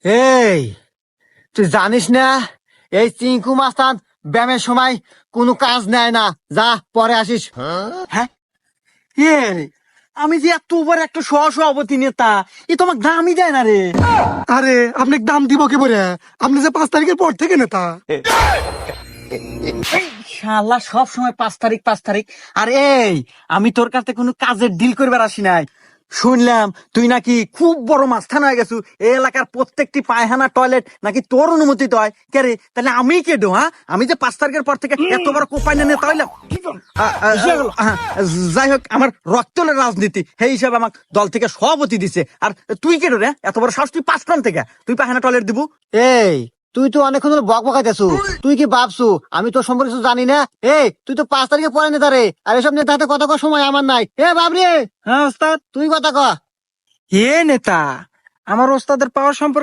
এই তুই জানিস না এই চিঙ্কু মাস্তান ব্যায়ামের সময় কোনো কাজ নেয় না, যা পরে আসিস। হ্যাঁ এ রে, আমি যে এত বড় একটা সহসভাপতি নেতা, এ তো আমাকে দামই দেয় না রে। আরে আপনাকে দাম দিব কি বলে? আপনি যে 5 তারিখের পর থেকে নেতা। শালা সব সময় 5 তারিখ 5 তারিখ। আর এই, আমি তোর কাছে কোনো কাজের ডিল করবার আসি নাই। শুনলাম তুই নাকি খুব বড় মাস্তান হয়ে গেছু, এই এলাকার প্রত্যেকটি পায়খানা টয়লেট নাকি তোর অনুমতি হয়। কে রে, তাহলে আমি কে ডো? হ্যাঁ, আমি যে 5 তারিখের পর থেকে এত বড় কোপাইনা নেতা হইলাম। যাই হোক, আমার রক্তলের রাজনীতি সেই হিসাবে আমাকে দল থেকে সভাপতি দিছে। আর তুই কে রে, এত বড় সাহস? তুই 5 থেকে তুই পায়খানা টয়লেট দিব? এই তুই তো অনেকক্ষণ ধরে বক বকাইতেছু, তুই কি ভাবছু আমি তোর সম্পর্কে কিছু জানি না? এই তুই তো 5 তারিখে পরে নেতা রে, আর এসব নেতা হাতে কথা কর সময় আমার নাই। এ বাবরে, হ্যাঁ ওস্তাদ। তুই কথা ক। এ নেতা, আমার ওস্তাদের পাওয়ার সম্পর্কে